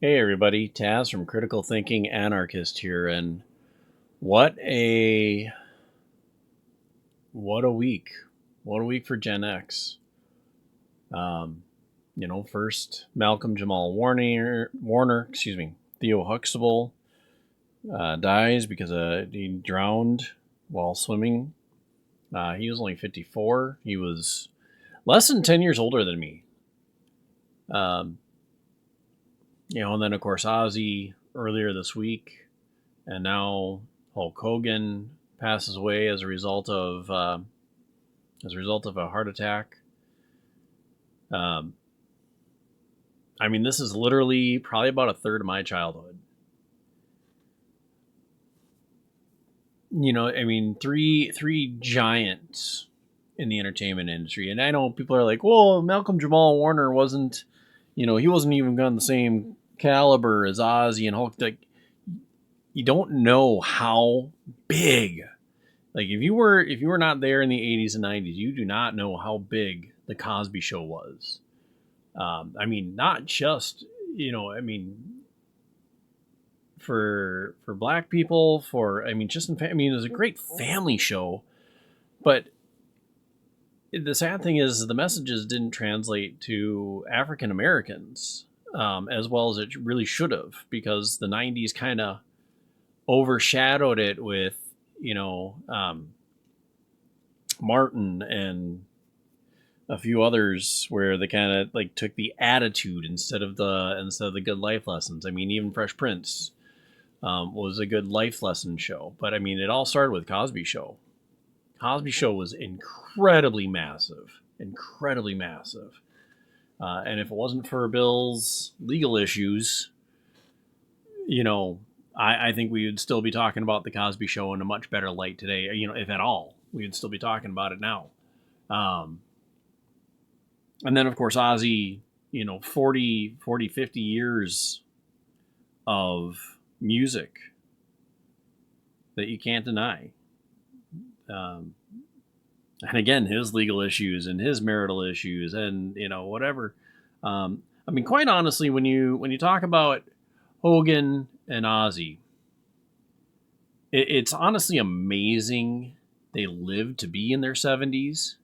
Hey everybody, Taz from Critical Thinking Anarchist here, and what a what a week, what a week for Gen X. Um, first Malcolm Jamal Warner, Theo Huxtable dies because he drowned while swimming. He was only 54. He was less than 10 years older than me. Um, and then of course Ozzy earlier this week, and now Hulk Hogan passes away as a result of a heart attack. Um, I mean, this is literally probably about a third of my childhood. I mean, three giants in the entertainment industry, and I know people are like, "Well, Malcolm Jamal Warner wasn't, he wasn't even on the same caliber as Ozzy and Hulk." Like, you don't know how big. Like, if you were not there in the '80s and '90s, you do not know how big the Cosby Show was. I mean, not just I mean, for black people, I mean, it was a great family show, but the sad thing is the messages didn't translate to African Americans as well as it really should have, because the '90s kind of overshadowed it with you know um, Martin and a few others where they kind of like took the attitude instead of the good life lessons. I mean, even Fresh Prince was a good life lesson show, but I mean, it all started with Cosby Show. Cosby Show was incredibly massive. And if it wasn't for Bill's legal issues, you know, I think we would still be talking about the Cosby Show in a much better light today. If at all, we would still be talking about it now. Um, and then of course Ozzy, 50 years of music that you can't deny. Um, and again, his legal issues and his marital issues and whatever. I mean, quite honestly, when you talk about Hogan and Ozzy, it's honestly amazing they lived to be in their 70s.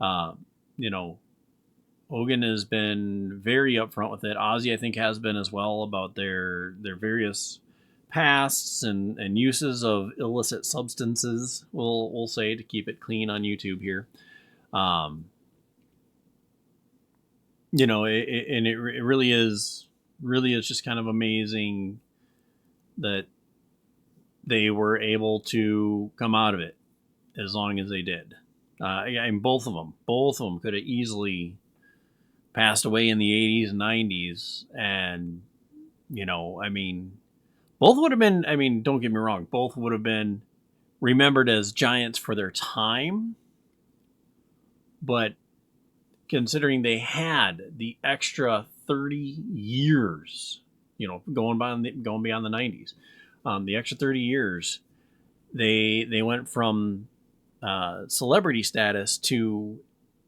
Um, you know, Hogan has been very upfront with it. Ozzy, I think, has been as well, about their various pasts and uses of illicit substances. We'll say, to keep it clean on YouTube here. Um, it really is just kind of amazing that they were able to come out of it as long as they did. And both of them could have easily passed away in the '80s and '90s, and I mean, both would have been. I mean, don't get me wrong, both would have been remembered as giants for their time, but considering they had the extra 30 years, going beyond the '90s, the extra 30 years, they went from celebrity status to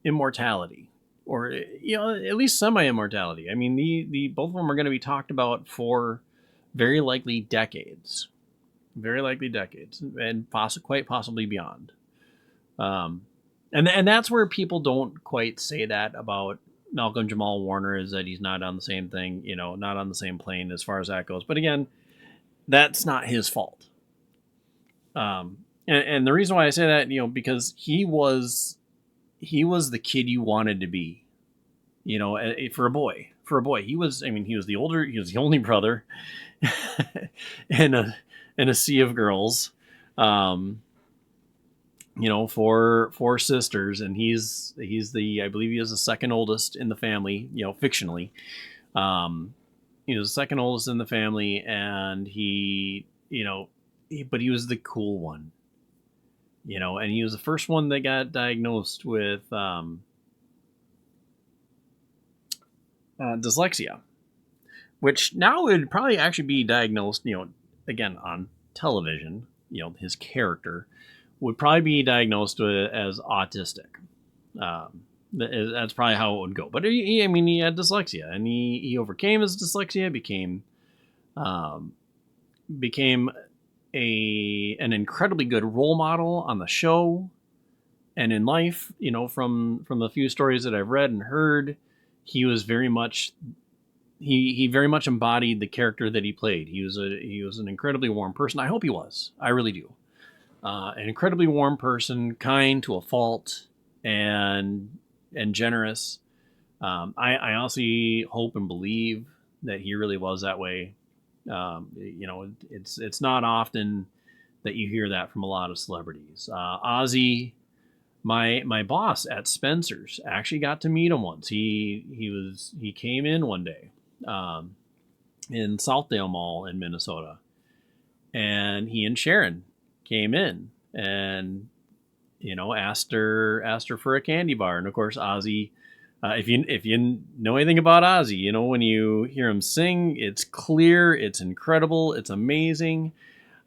immortality, or at least semi-immortality. I mean, the both of them are going to be talked about for very likely decades, and quite possibly beyond. Um, and that's where people don't quite say that about Malcolm Jamal Warner, is that he's not on the same thing, not on the same plane as far as that goes. But again, that's not his fault. And the reason why I say that, because he was the kid you wanted to be, for a boy. He was the only brother in a sea of girls. Um, four sisters, and I believe he is the second oldest in the family, fictionally. Um, he was the second oldest in the family, and but he was the cool one, and he was the first one that got diagnosed with dyslexia, which now would probably actually be diagnosed, again on television. His character would probably be diagnosed with, as autistic. That's probably how it would go. But I mean, he had dyslexia, and he overcame his dyslexia, um, became an incredibly good role model on the show and in life. You know, from the few stories that I've read and heard, he was very much he very much embodied the character that he played. He was an incredibly warm person. I hope he was. I really do. An incredibly warm person, kind to a fault, and generous. I honestly hope and believe that he really was that way. You know, it's not often that you hear that from a lot of celebrities. Ozzy, my boss at Spencer's, actually got to meet him once. He came in one day, um, in Southdale Mall in Minnesota, and he and Sharon came in and, you know, asked her for a candy bar. And of course, Ozzy, if you know anything about Ozzy, you know, when you hear him sing, it's clear, it's incredible, it's amazing.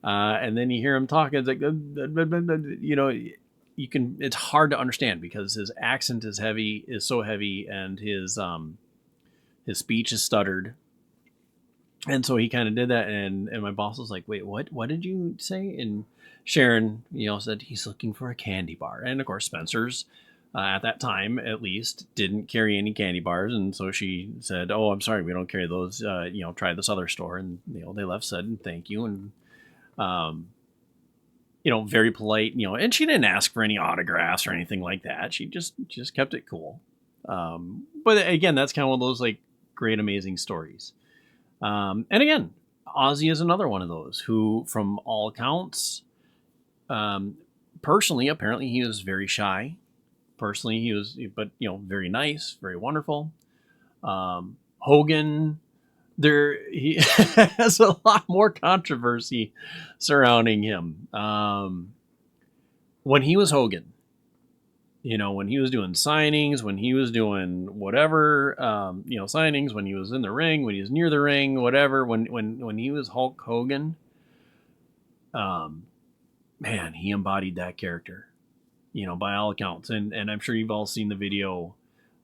And then you hear him talk, it's like, you know, you can. It's hard to understand because his accent is so heavy, and his speech is stuttered. And so he kind of did that, and my boss was like, "Wait, what did you say?" And Sharon, you know, said he's looking for a candy bar, and of course Spencer's, at that time at least, didn't carry any candy bars, and so she said, "Oh, I'm sorry, we don't carry those. You know, try this other store." And you know, they left, said thank you, and um, you know, very polite, you know, and she didn't ask for any autographs or anything like that. She just kept it cool. But again, that's kind of one of those like great, amazing stories. And again, Ozzy is another one of those who, from all accounts, um, personally, apparently he was very shy. Personally, he was, but you know, very nice, very wonderful. Hogan, there he has a lot more controversy surrounding him. When he was Hogan, you know, when he was doing signings, when he was doing whatever, you know, signings, when he was in the ring, when he was near the ring, whatever, when he was Hulk Hogan, um, man, he embodied that character, you know, by all accounts. And I'm sure you've all seen the video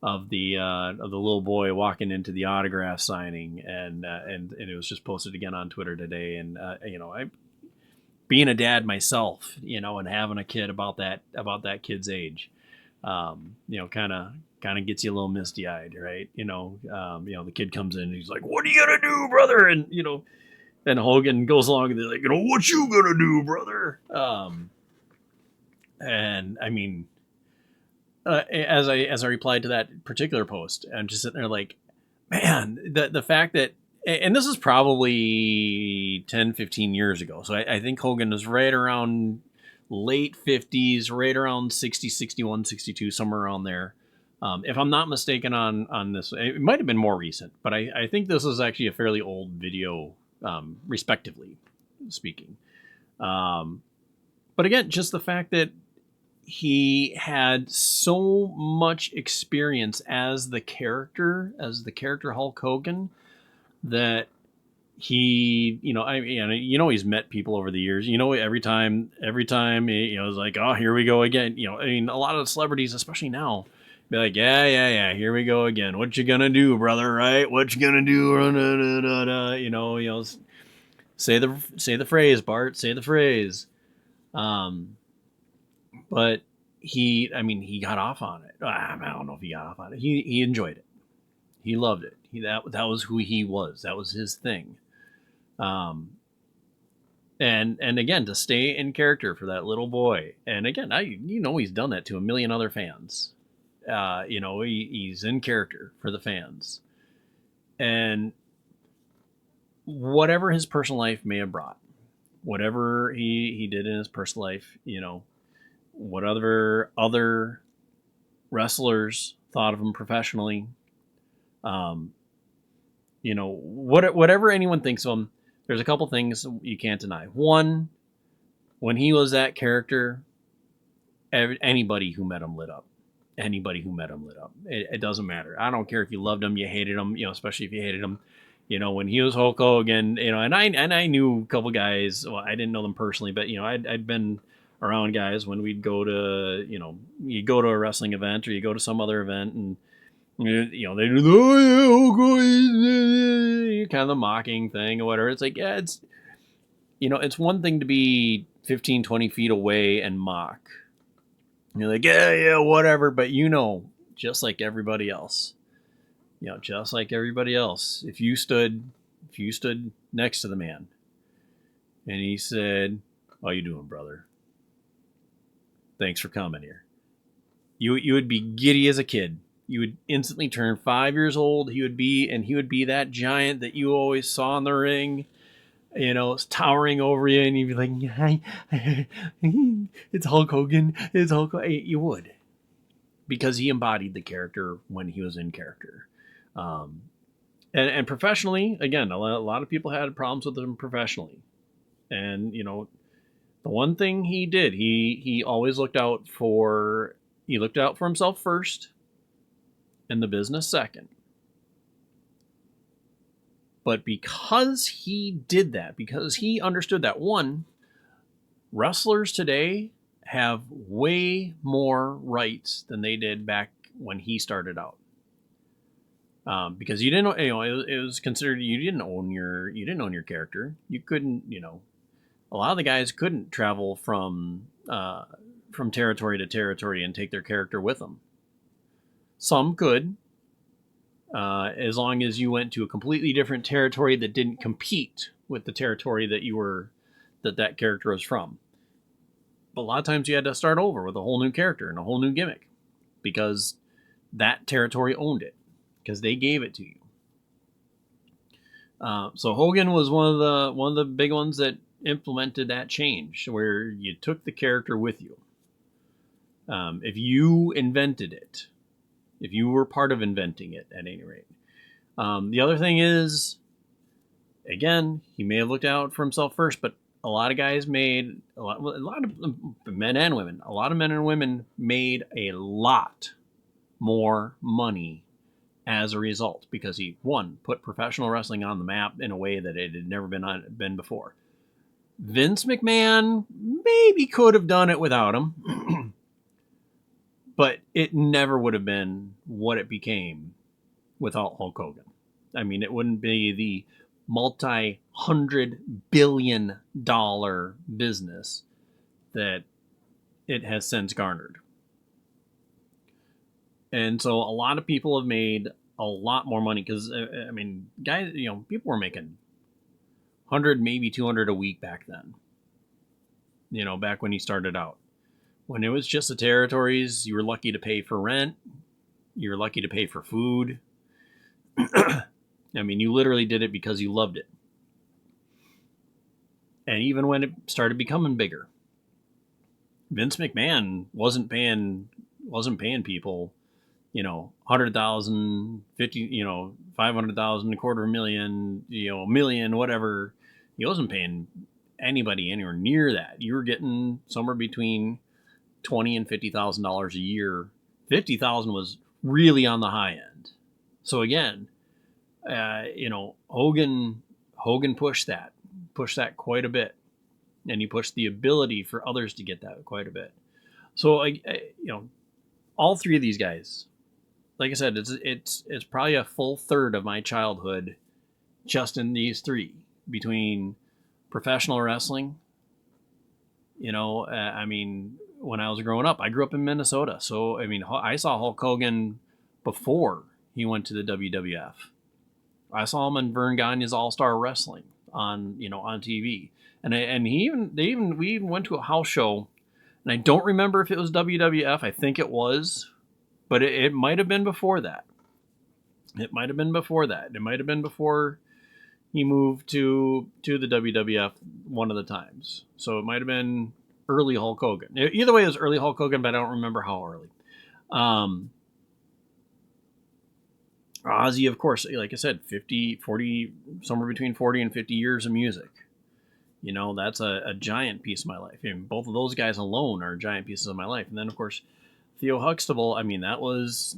of the little boy walking into the autograph signing, and it was just posted again on Twitter today. And you know, I, being a dad myself, you know, and having a kid about that kid's age, you know, kind of gets you a little misty eyed, right? You know, the kid comes in and he's like, "What are you gonna do, brother?" And you know, and Hogan goes along and they're like, "You know, what you gonna do, brother?" And I mean, as I replied to that particular post, I'm just sitting there like, man, the fact that, and this is probably 10, 15 years ago. So I think Hogan was right around late 50s, right around 60, 61, 62, somewhere around there. If I'm not mistaken on this, it might have been more recent, but I think this is actually a fairly old video, respectively speaking. But again, just the fact that he had so much experience as the character Hulk Hogan, that he, you know, you know, he's met people over the years. You know, every time, you know, it's like, oh, here we go again. You know, I mean, a lot of the celebrities, especially now, be like, yeah, here we go again. What you gonna do, brother? Right? What you gonna do? You know, say the phrase, Bart. Say the phrase. But I mean, he got off on it. I don't know if he got off on it. He enjoyed it. He loved it. That was who he was. That was his thing. Um, and again, to stay in character for that little boy. And again, you know, he's done that to a million other fans. You know, he's in character for the fans. And whatever his personal life may have brought, whatever he did in his personal life, you know, what other wrestlers thought of him professionally, you know, whatever anyone thinks of him, there's a couple things you can't deny. One, when he was that character, anybody who met him lit up. Anybody who met him lit up. It doesn't matter. I don't care if you loved him, you hated him, you know, especially if you hated him. You know, when he was Hulk Hogan, you know, and I knew a couple guys. Well, I didn't know them personally, but you know, I'd been around guys when we'd go to, you go to a wrestling event or you go to some other event, and they do, oh yeah, kind of the mocking thing or whatever. It's like, yeah, it's one thing to be 15, 20 feet away and mock. You're like, yeah, whatever. But just like everybody else, just like everybody else, if you stood next to the man and he said, how you doing, brother? Thanks for coming here. You would be giddy as a kid. You would instantly turn 5 years old. He would be that giant that you always saw in the ring, towering over you, and you'd be like, hi, it's Hulk Hogan. It's Hulk Hogan. You would, because he embodied the character when he was in character. And professionally, again, a lot of people had problems with him professionally. And, the one thing he did, he always looked out for himself first and the business second. But because he did that, because he understood that, one, wrestlers today have way more rights than they did back when he started out. Because you didn't, it was considered you didn't own your character. You couldn't, a lot of the guys couldn't travel from territory to territory and take their character with them. Some could, as long as you went to a completely different territory that didn't compete with the territory that character was from. But a lot of times you had to start over with a whole new character and a whole new gimmick because that territory owned it, because they gave it to you. So Hogan was one of the big ones that implemented that change, where you took the character with you. If you invented it, if you were part of inventing it, at any rate. The other thing is, again, he may have looked out for himself first, but a lot of guys made a lot of men and women. A lot of men and women made a lot more money as a result, because he, one, put professional wrestling on the map in a way that it had never been before. Vince McMahon maybe could have done it without him, but it never would have been what it became without Hulk Hogan. I mean, it wouldn't be the multi-$100 billion business that it has since garnered. And so a lot of people have made a lot more money because, I mean, guys, people were making 100, maybe 200 a week back then. Back when he started out. When it was just the territories, you were lucky to pay for rent. You were lucky to pay for food. I mean, you literally did it because you loved it. And even when it started becoming bigger, Vince McMahon wasn't paying people, 100,000, 50, 500,000, $250,000, a million, whatever. He wasn't paying anybody anywhere near that. You were getting somewhere between $20,000 and $50,000 a year. $50,000 was really on the high end. So again, Hogan pushed that quite a bit, and he pushed the ability for others to get that quite a bit. So all three of these guys, like I said, it's probably a full third of my childhood just in these three, between professional wrestling. I mean, when I was growing up, I grew up in Minnesota, so I mean, I saw Hulk Hogan before he went to the WWF. I saw him in Vern Gagne's All-Star Wrestling on TV, and we even went to a house show, and I don't remember if it was WWF. I think it was, but it might have been before that. It might have been before that. It might have been before he moved to the WWF one of the times. So it might have been early Hulk Hogan. Either way, it was early Hulk Hogan, but I don't remember how early. Ozzy, of course, like I said, 40, somewhere between 40 and 50 years of music. That's a giant piece of my life. Both of those guys alone are giant pieces of my life. And then, of course, Theo Huxtable, I mean, that was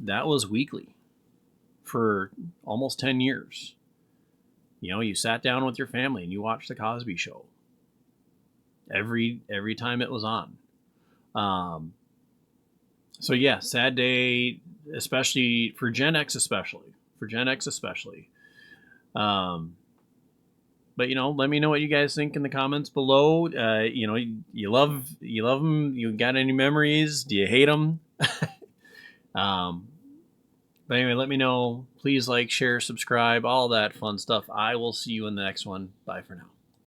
weekly for almost 10 years. You sat down with your family and you watched the Cosby Show every time it was on. So yeah, sad day, especially for Gen X, especially. Um, but let me know what you guys think in the comments below. You love them. You got any memories? Do you hate them? um, but anyway, let me know. Please like, share, subscribe, all that fun stuff. I will see you in the next one. Bye for now.